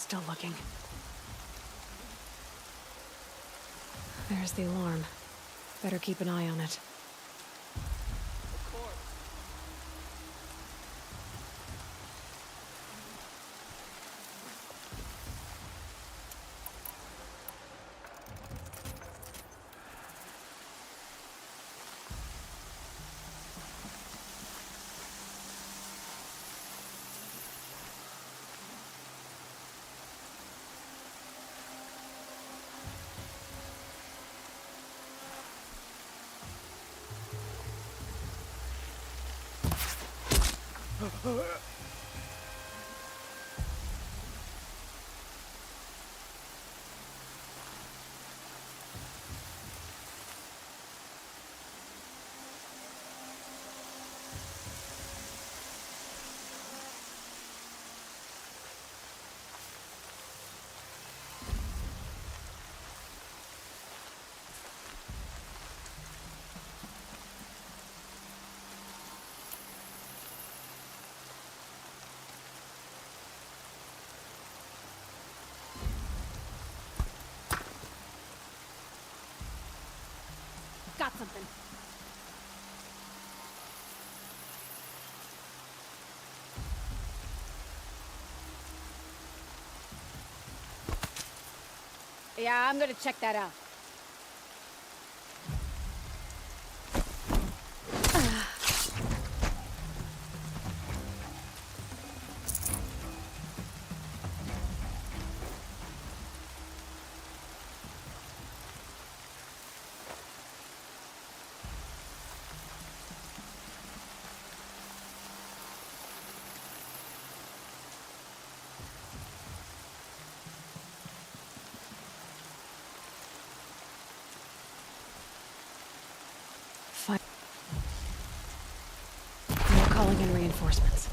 Still looking. There's the alarm. Better keep an eye on it. Got something. Yeah, I'm gonna check that out. Fine. We're calling in reinforcements.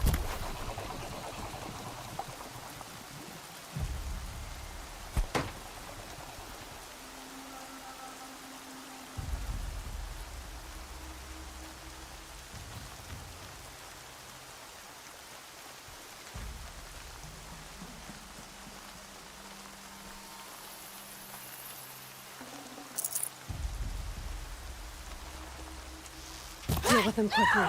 Deal with them quickly.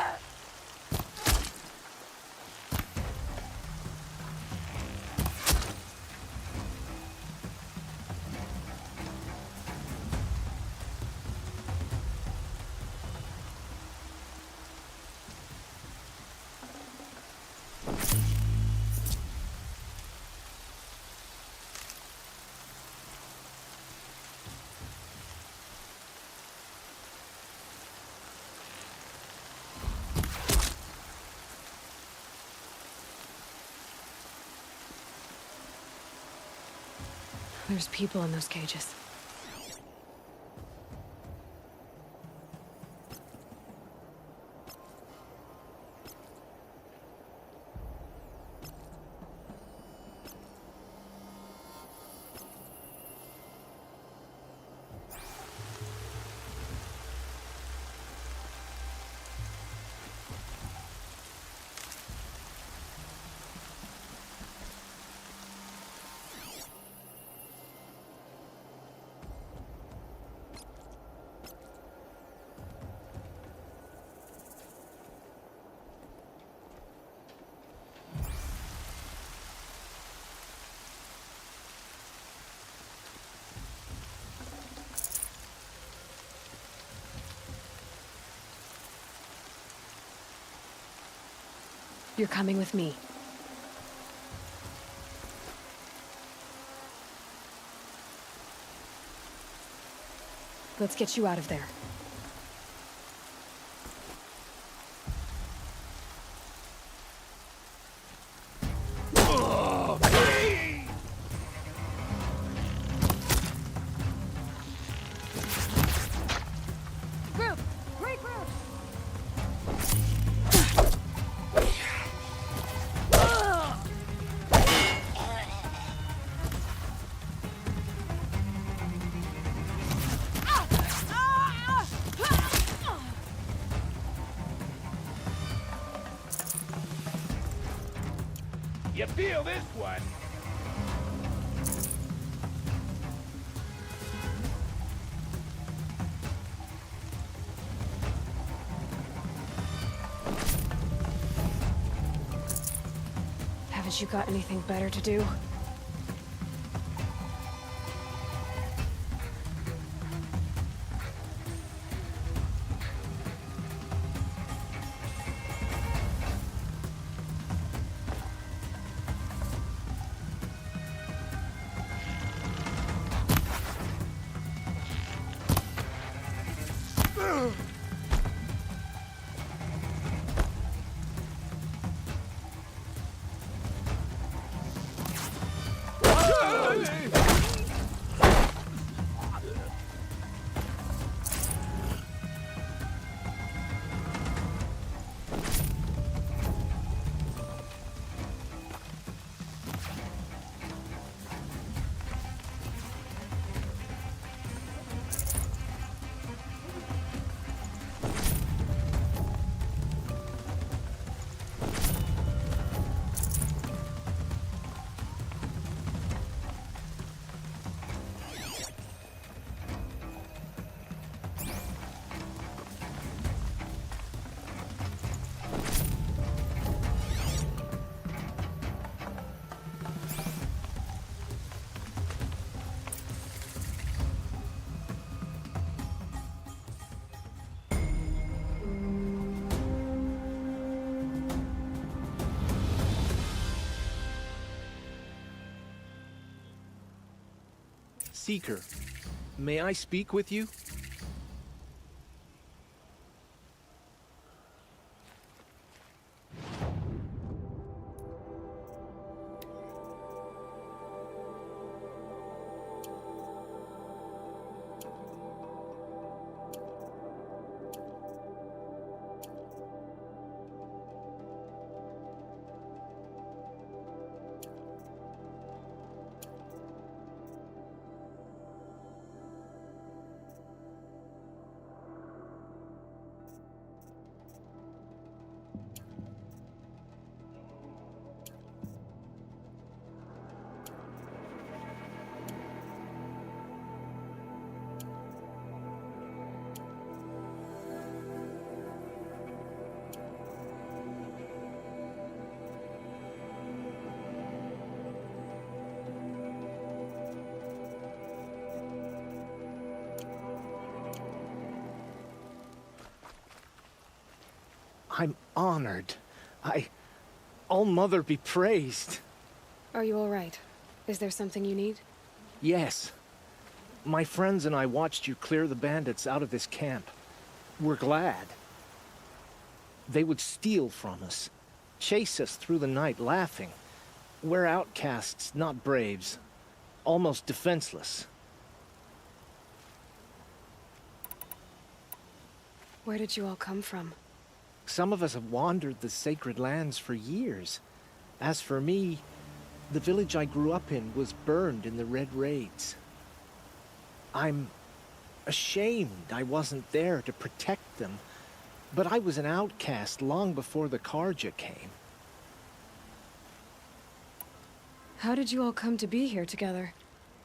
There's people in those cages. You're coming with me. Let's get you out of there. Group! Great group! You feel this one? Haven't you got anything better to do? Seeker, may I speak with you? I'm honored. All-Mother be praised. Are you all right? Is there something you need? Yes. My friends and I watched you clear the bandits out of this camp. We're glad. They would steal from us, chase us through the night laughing. We're outcasts, not braves. Almost defenseless. Where did you all come from? Some of us have wandered the sacred lands for years. As for me, the village I grew up in was burned in the Red Raids. I'm ashamed I wasn't there to protect them, but I was an outcast long before the Karja came. How did you all come to be here together?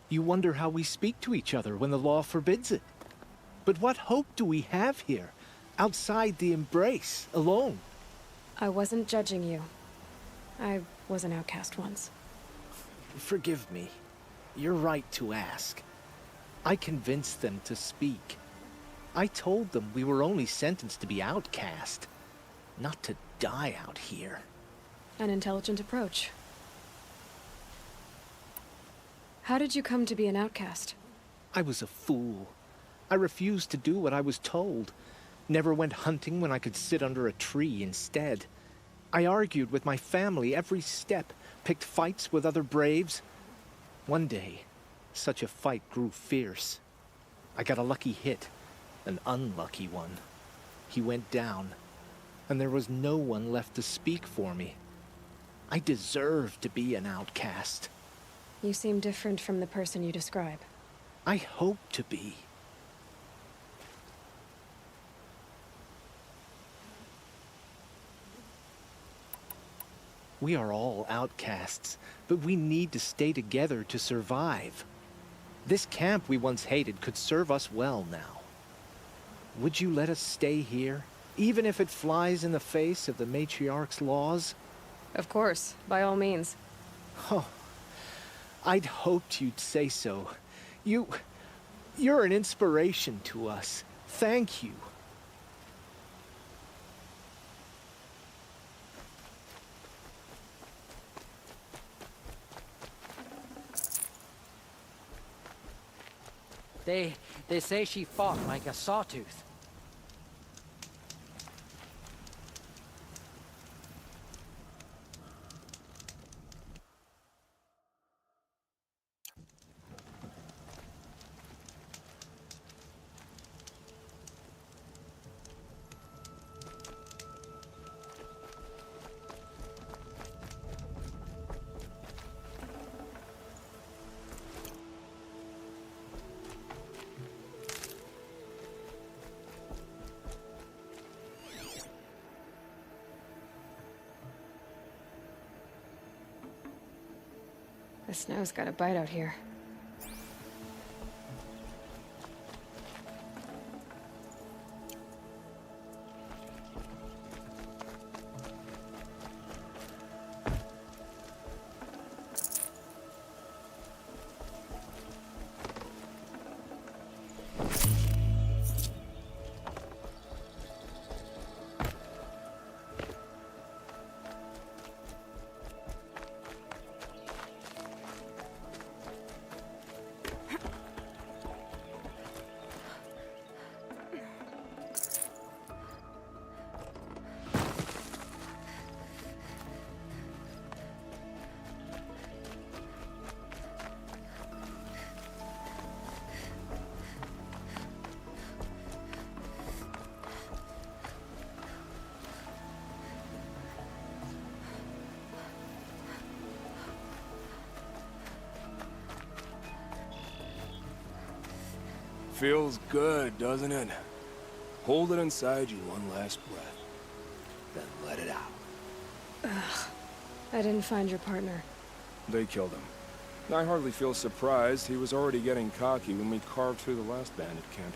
You wonder how we speak to each other when the law forbids it. But what hope do we have here, outside the embrace, alone? I wasn't judging you. I was an outcast once. Forgive me. You're right to ask. I convinced them to speak. I told them we were only sentenced to be outcast, not to die out here. An intelligent approach. How did you come to be an outcast? I was a fool. I refused to do what I was told. Never went hunting when I could sit under a tree instead. I argued with my family every step, picked fights with other braves. One day, such a fight grew fierce. I got a lucky hit, an unlucky one. He went down, and there was no one left to speak for me. I deserved to be an outcast. You seem different from the person you describe. I hope to be. We are all outcasts, but we need to stay together to survive. This camp we once hated could serve us well now. Would you let us stay here, even if it flies in the face of the matriarch's laws? Of course, by all means. Oh, I'd hoped you'd say so. You're an inspiration to us. Thank you. They say she fought like a sawtooth. The snow's got a bite out here. Feels good, doesn't it? Hold it inside you one last breath, then let it out. I didn't find your partner. They killed him. I hardly feel surprised. He was already getting cocky when we carved through the last bandit camp.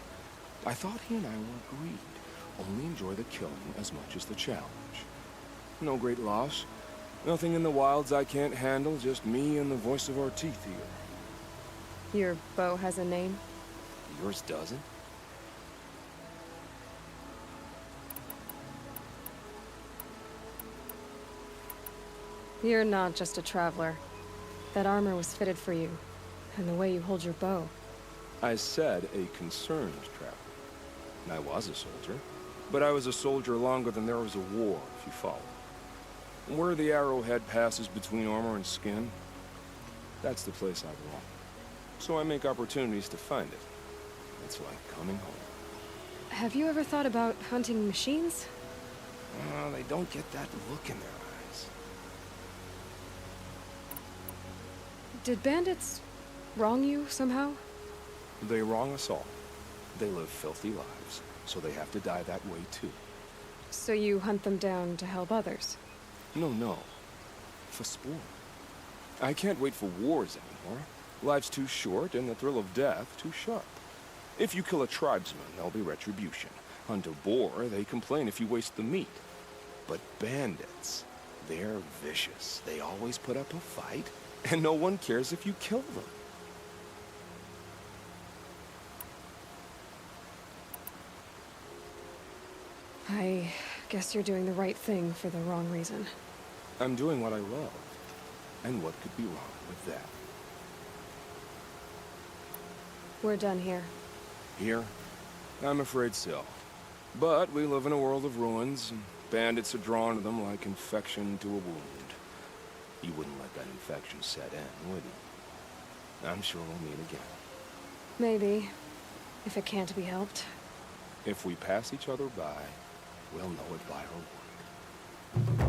I thought he and I were agreed. Only enjoy the killing as much as the challenge. No great loss. Nothing in the wilds I can't handle, just me and the voice of our teeth here. Your bow has a name? Yours doesn't? You're not just a traveler. That armor was fitted for you, and the way you hold your bow. I said a concerned traveler. I was a soldier, but I was a soldier longer than there was a war, if you follow. Where the arrowhead passes between armor and skin, that's the place I belong. So I make opportunities to find it. It's like coming home. Have you ever thought about hunting machines? They don't get that look in their eyes. Did bandits wrong you somehow? They wrong us all. They live filthy lives, so they have to die that way too. So you hunt them down to help others? No. For sport. I can't wait for wars anymore. Life's too short and the thrill of death too sharp. If you kill a tribesman, there'll be retribution. Hunt a boar, they complain if you waste the meat. But bandits, they're vicious. They always put up a fight, and no one cares if you kill them. I guess you're doing the right thing for the wrong reason. I'm doing what I love. And what could be wrong with that? We're done here. Here? I'm afraid so. But we live in a world of ruins, and bandits are drawn to them like infection to a wound. You wouldn't let that infection set in, would you? I'm sure we'll meet again. Maybe. If it can't be helped. If we pass each other by, we'll know it by our work.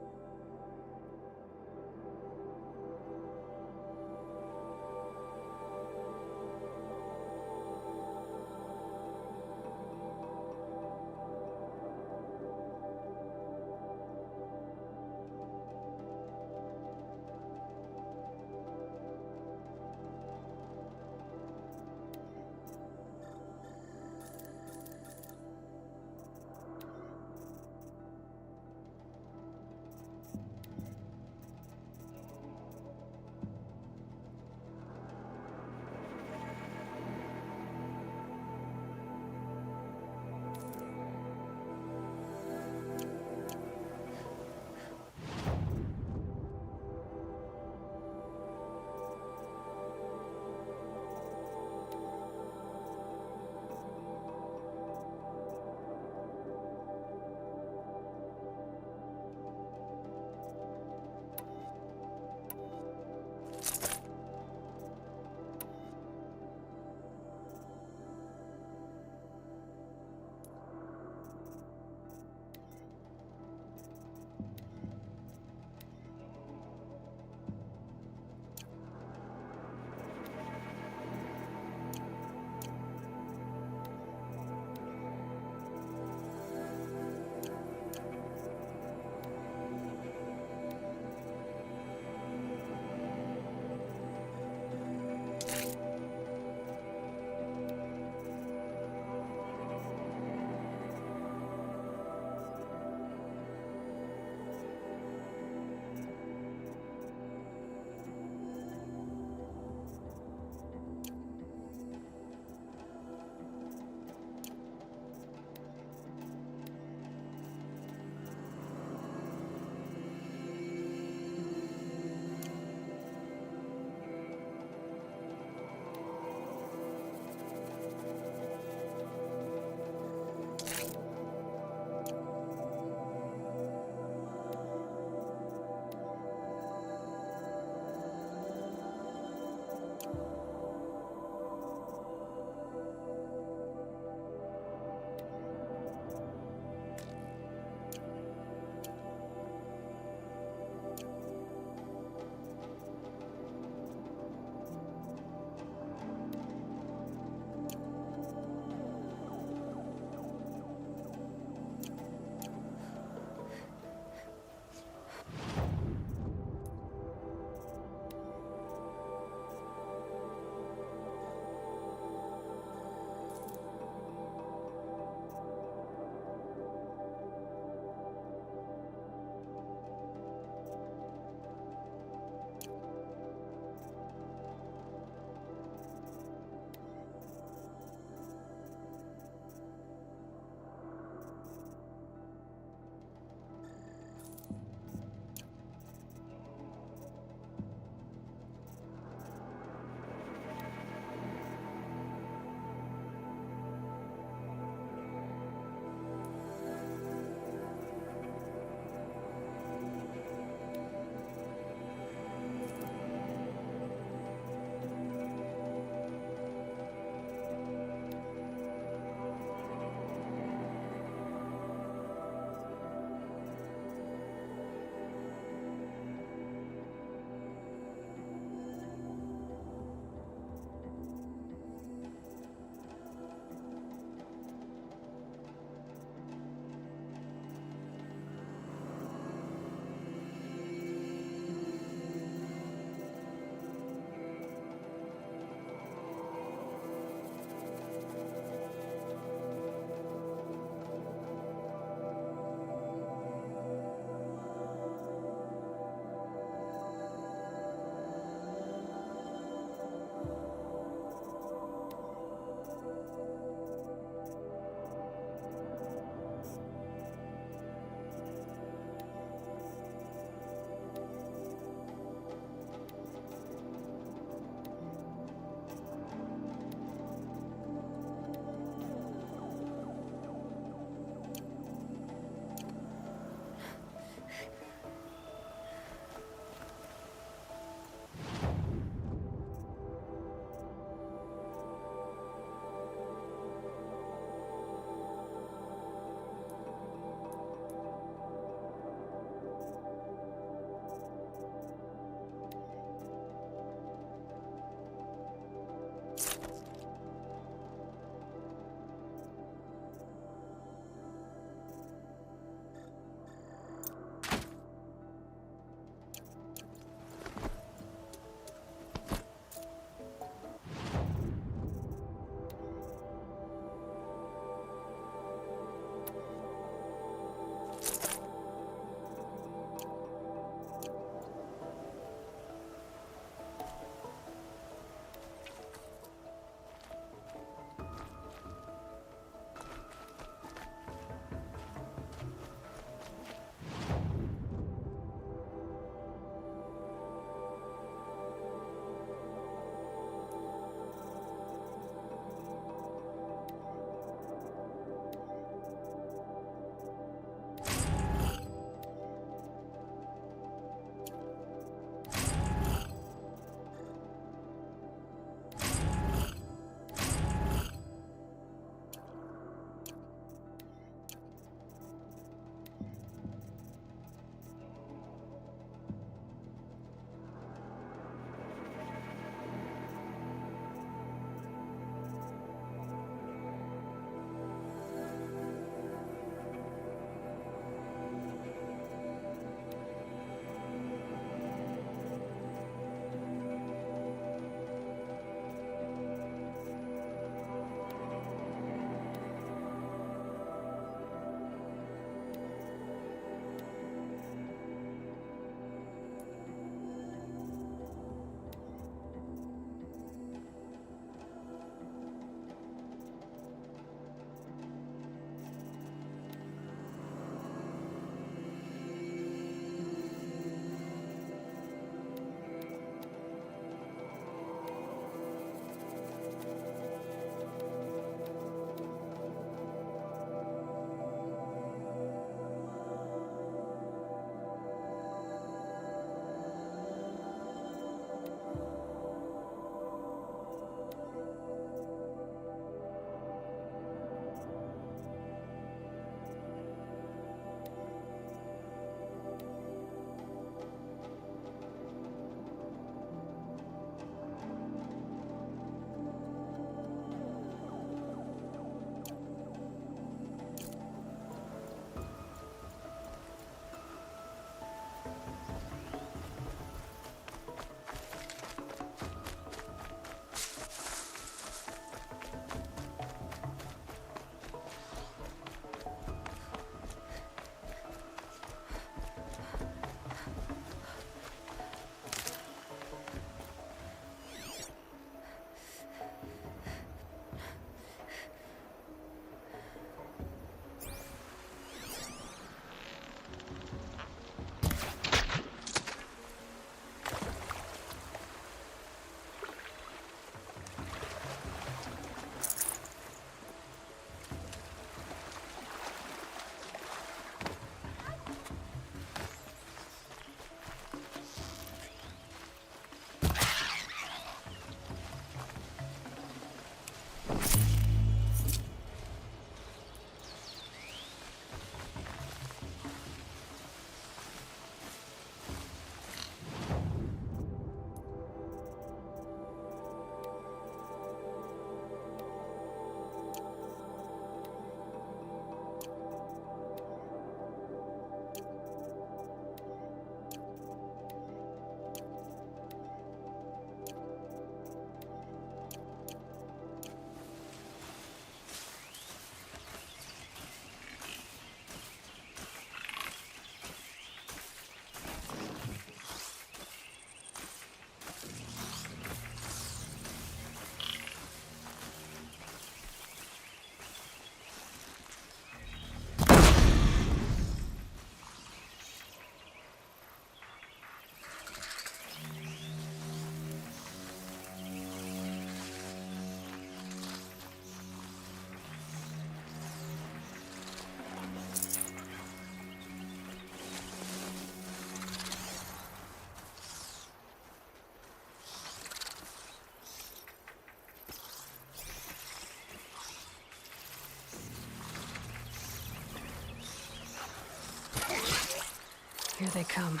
Here they come.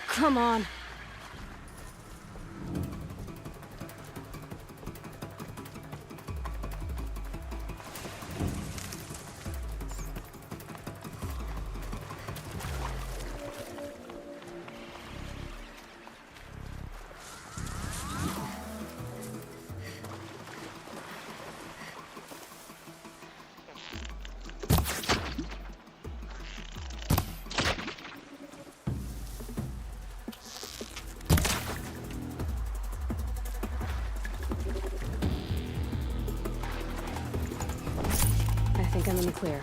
Come on. I think I'm in the clear.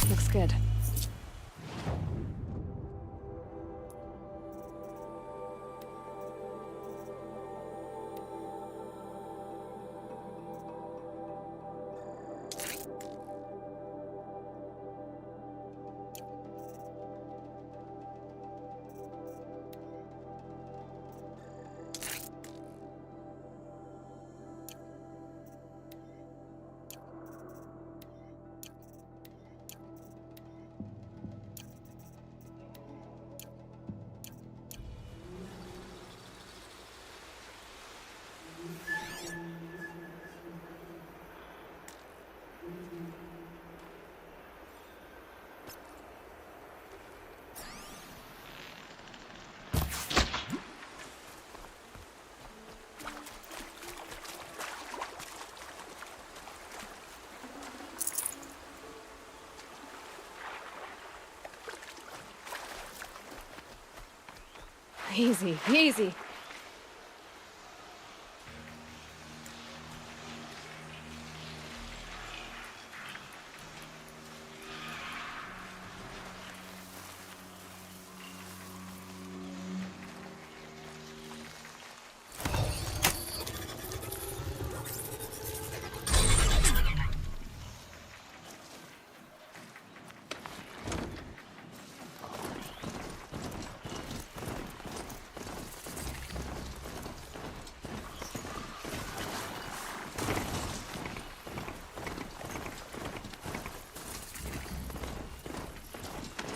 Looks good. Easy, easy.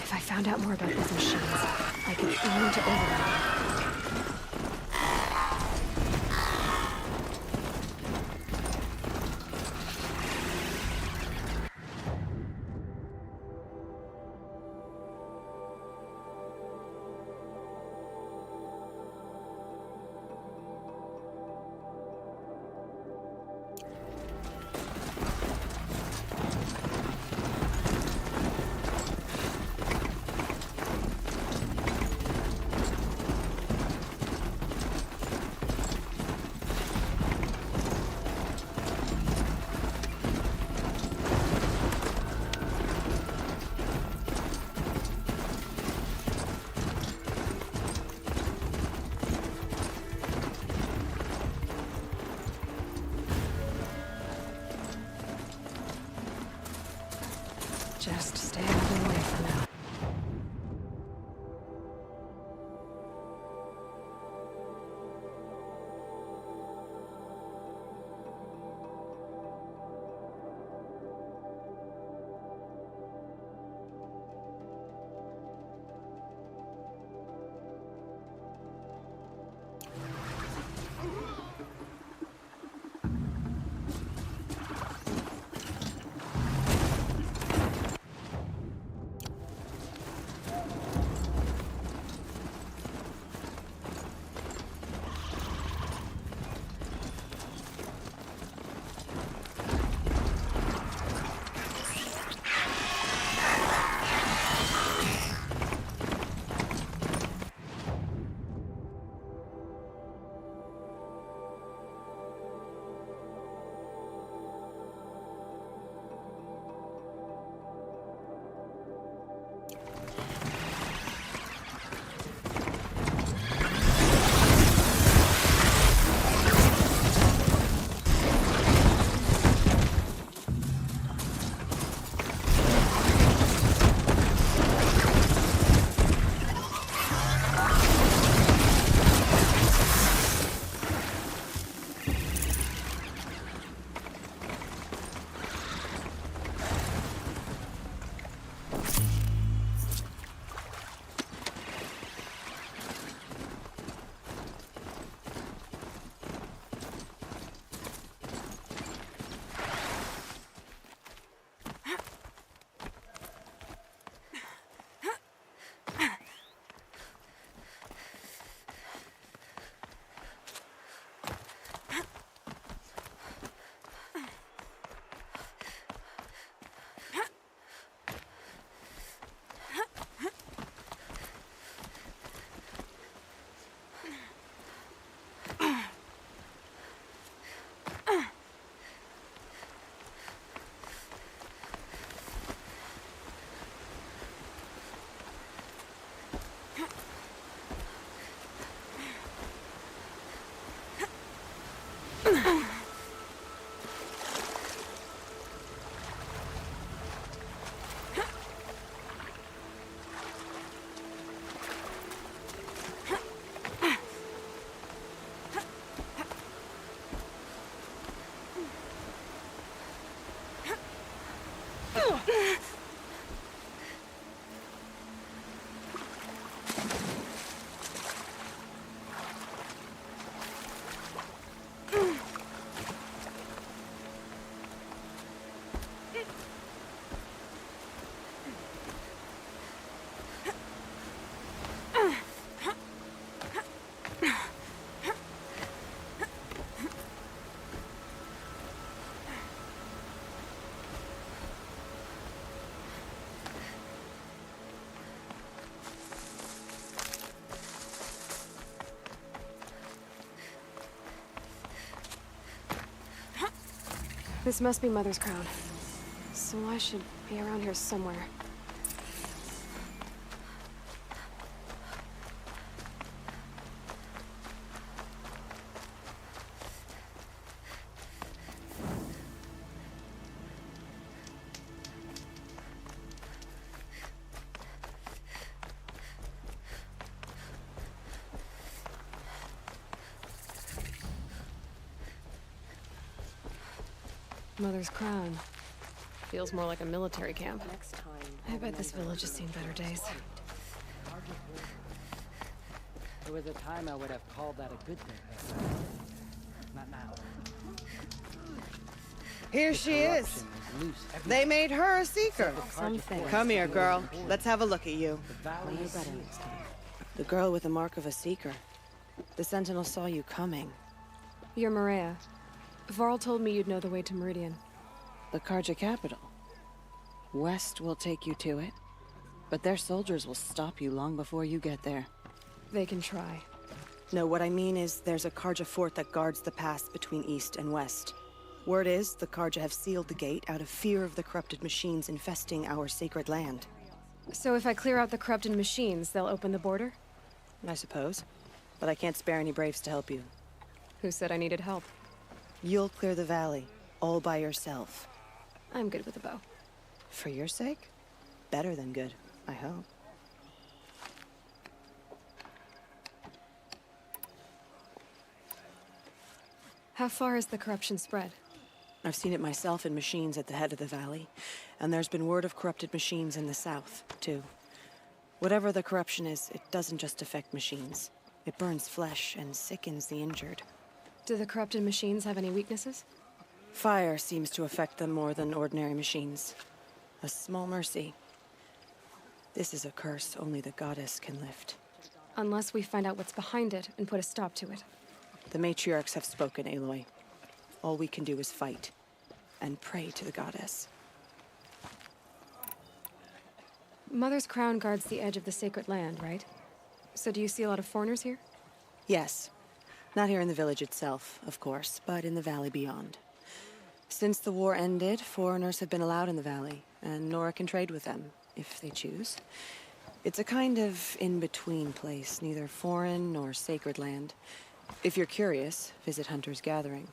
If I found out more about these machines, I could aim to override them. Just stay out of the way for now. This must be Mother's crown. So I should be around here somewhere. Mother's crown. Feels more like a military camp. I bet this village has seen better days. There was a time I would have called that a good thing. Not now. Here she is. They made her a seeker. Something. Come here, girl. Let's have a look at you. Valley is better next time. The girl with the mark of a seeker. The Sentinel saw you coming. You're Maria. Varl told me you'd know the way to Meridian. The Karja capital. West will take you to it, but their soldiers will stop you long before you get there. They can try. No, what I mean is there's a Karja fort that guards the pass between East and West. Word is, the Karja have sealed the gate out of fear of the corrupted machines infesting our sacred land. So if I clear out the corrupted machines, they'll open the border? I suppose. But I can't spare any braves to help you. Who said I needed help? You'll clear the valley, all by yourself. I'm good with a bow. For your sake? better than good, I hope. How far has the corruption spread? I've seen it myself in machines at the head of the valley, and there's been word of corrupted machines in the south, too. Whatever the corruption is, it doesn't just affect machines. It burns flesh and sickens the injured. Do the corrupted machines have any weaknesses? Fire seems to affect them more than ordinary machines. A small mercy. This is a curse only the goddess can lift. Unless we find out what's behind it and put a stop to it. The matriarchs have spoken, Aloy. All we can do is fight and pray to the goddess. Mother's crown guards the edge of the sacred land, right? So do you see a lot of foreigners here? Yes. Not here in the village itself, of course, but in the valley beyond. Since the war ended, foreigners have been allowed in the valley, and Nora can trade with them, if they choose. It's a kind of in-between place, neither foreign nor sacred land. If you're curious, visit Hunter's Gathering.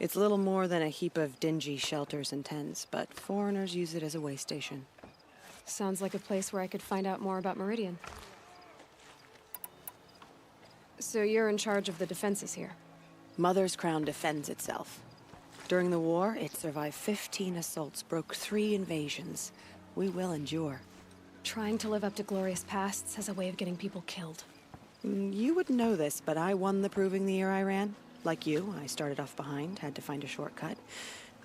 It's little more than a heap of dingy shelters and tents, but foreigners use it as a way station. Sounds like a place where I could find out more about Meridian. So you're in charge of the defenses here? Mother's Crown defends itself. During the war, it survived 15 assaults, broke 3 invasions. We will endure. Trying to live up to glorious pasts has a way of getting people killed. You wouldn't know this, but I won the proving the year I ran. Like you, I started off behind, had to find a shortcut.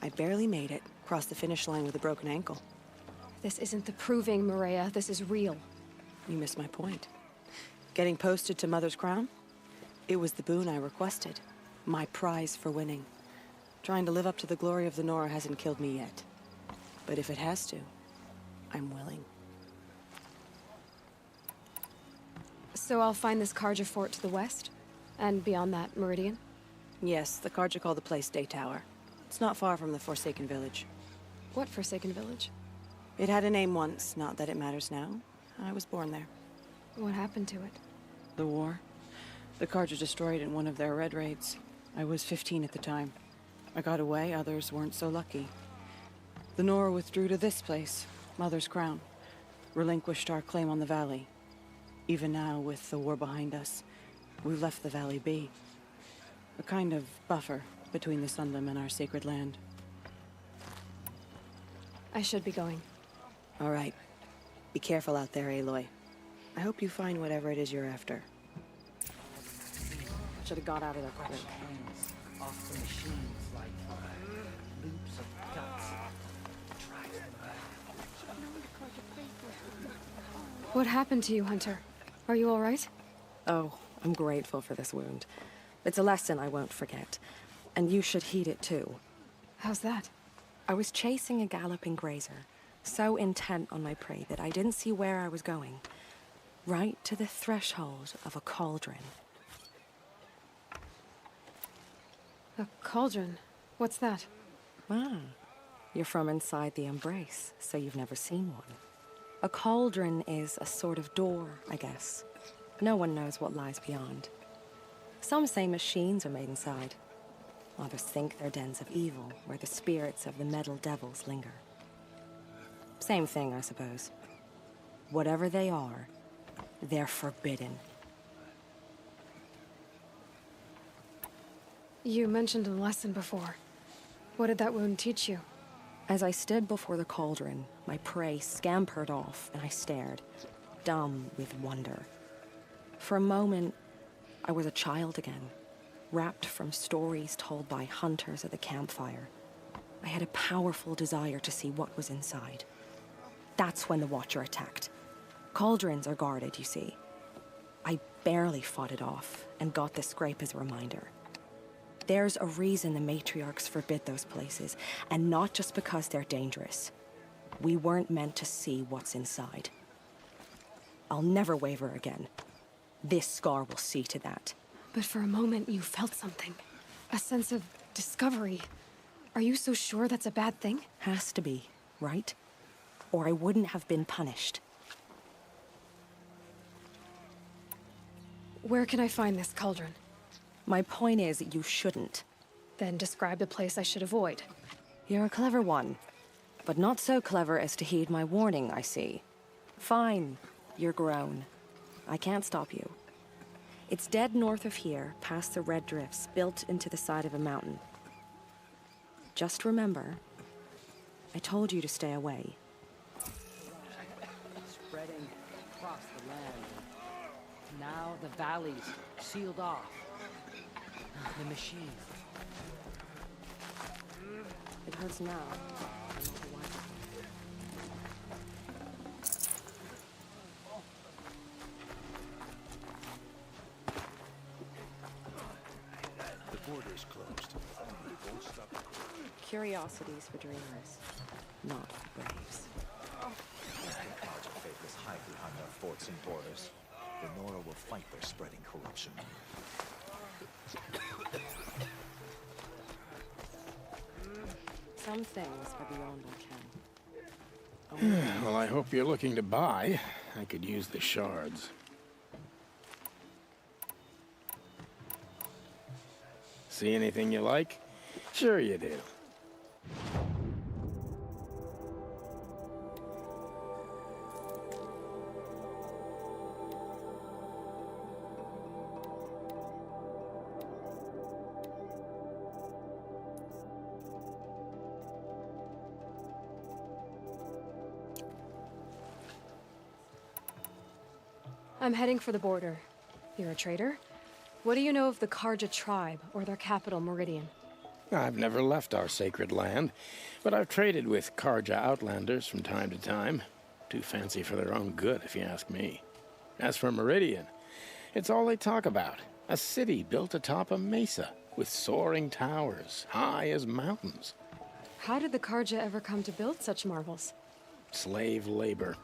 I barely made it, crossed the finish line with a broken ankle. This isn't the proving, Maria. This is real. You missed my point. Getting posted to Mother's Crown? It was the boon I requested. My prize for winning. Trying to live up to the glory of the Nora hasn't killed me yet. But if it has to, I'm willing. So I'll find this Karja fort to the west? And beyond that, Meridian? Yes, the Karja call the place Day Tower. It's not far from the Forsaken Village. What Forsaken Village? It had a name once, not that it matters now. I was born there. What happened to it? The war. The Karja destroyed in one of their red raids. I was 15 at the time. I got away, others weren't so lucky. The Nora withdrew to this place, Mother's Crown. Relinquished our claim on the valley. Even now, with the war behind us, we've left the valley be. A kind of buffer between the Sundom and our sacred land. I should be going. All right. Be careful out there, Aloy. I hope you find whatever it is you're after. Should have got out of there quicker. Things off the machines like loops of guts. Drives them back. What happened to you, Hunter? Are you all right? Oh, I'm grateful for this wound. It's a lesson I won't forget. And you should heed it too. How's that? I was chasing a galloping grazer, so intent on my prey that I didn't see where I was going. Right to the threshold of a cauldron. A cauldron? What's that? Ah, you're from inside the Embrace, so you've never seen one. A cauldron is a sort of door, I guess. No one knows what lies beyond. Some say machines are made inside. Others think they're dens of evil, where the spirits of the metal devils linger. Same thing, I suppose. Whatever they are, they're forbidden. You mentioned a lesson before. What did that wound teach you? As I stood before the cauldron, my prey scampered off, and I stared, dumb with wonder. For a moment, I was a child again, wrapped from stories told by hunters at the campfire. I had a powerful desire to see what was inside. That's when the Watcher attacked. Cauldrons are guarded, you see. I barely fought it off, and got the scrape as a reminder. There's a reason the matriarchs forbid those places, and not just because they're dangerous. We weren't meant to see what's inside. I'll never waver again. This scar will see to that. But for a moment, you felt something. A sense of discovery. Are you so sure that's a bad thing? Has to be, right? Or I wouldn't have been punished. Where can I find this cauldron? My point is, you shouldn't. Then describe the place I should avoid. You're a clever one. But not so clever as to heed my warning, I see. Fine, you're grown. I can't stop you. It's dead north of here, past the red drifts, built into the side of a mountain. Just remember, I told you to stay away. Spreading across the land. Now the valleys sealed off. The machine. It hurts now. The border's closed. It won't stop. Curiosities for dreamers, not for braves. Cards of faithless hide behind our forts and borders. The Nora will fight their spreading corruption. Some things are beyond our ken. Well, I hope you're looking to buy. I could use the shards. See anything you like? Sure you do. I'm heading for the border. You're a trader? What do you know of the Karja tribe, or their capital, Meridian? I've never left our sacred land, but I've traded with Karja outlanders from time to time. Too fancy for their own good, if you ask me. As for Meridian, it's all they talk about. A city built atop a mesa, with soaring towers, high as mountains. How did the Karja ever come to build such marvels? Slave labor.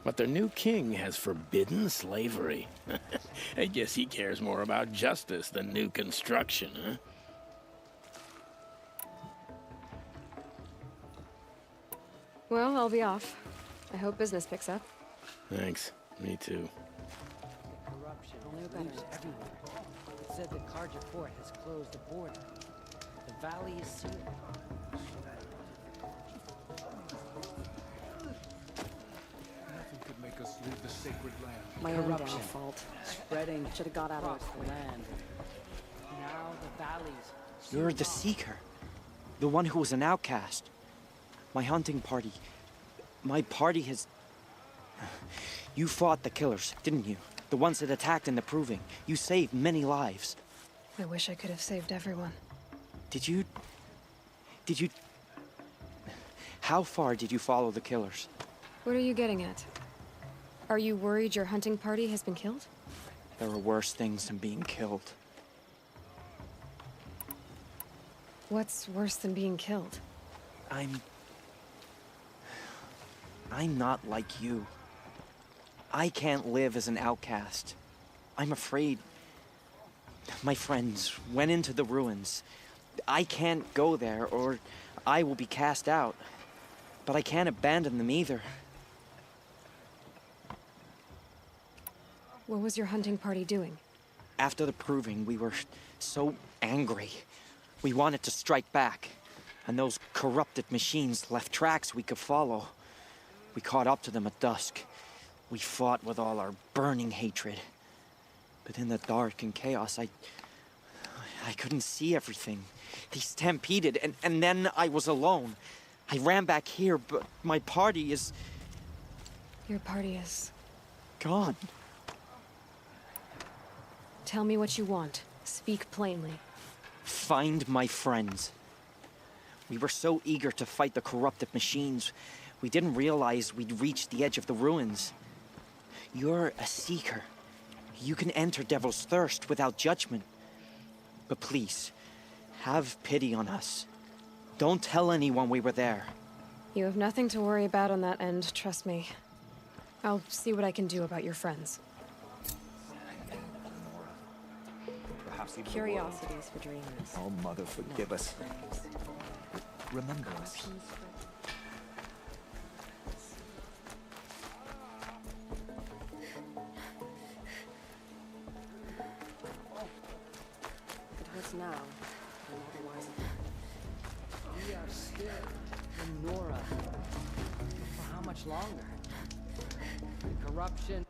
But their new king has forbidden slavery. I guess he cares more about justice than new construction, huh? Well, I'll be off. I hope business picks up. Thanks. Me too. Corruption lives everywhere. It said that Karja Fort has closed the border. The valley is sealed. Nothing could make us leave the sacred land. My own Corruption. fault. Spreading Should have got out across of the land. Now the valleys. You're sealed the off. Seeker. The one who was an outcast. My hunting party. My party has... You fought the killers, didn't you? The ones that attacked in the Proving. You saved many lives. I wish I could have saved everyone. Did you... How far did you follow the killers? What are you getting at? Are you worried your hunting party has been killed? There are worse things than being killed. What's worse than being killed? I'm not like you. I can't live as an outcast. I'm afraid. My friends went into the ruins. I can't go there, or I will be cast out. But I can't abandon them either. What was your hunting party doing? After the Proving, we were so angry. We wanted to strike back. And those corrupted machines left tracks we could follow. We caught up to them at dusk. We fought with all our burning hatred. But in the dark and chaos, I couldn't see everything. They stampeded, and then I was alone. I ran back here, but my party is... Your party is... gone. Tell me what you want. Speak plainly. Find my friends. We were so eager to fight the corrupted machines, we didn't realize we'd reached the edge of the ruins. You're a seeker. You can enter Devil's Thirst without judgment. But please, have pity on us. Don't tell anyone we were there. You have nothing to worry about on that end, trust me. I'll see what I can do about your friends. Perhaps even Curiosities for dreamers. the world. Oh, Mother, forgive us. Remember us. It hurts now, but otherwise. We are still in Nora. much longer. The corruption...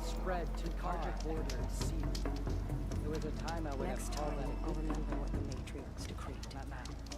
spread to Carja border and sealed. There was a time I would Next have all time, that I'll equipment. remember what the Matriarchs decreed. Not now.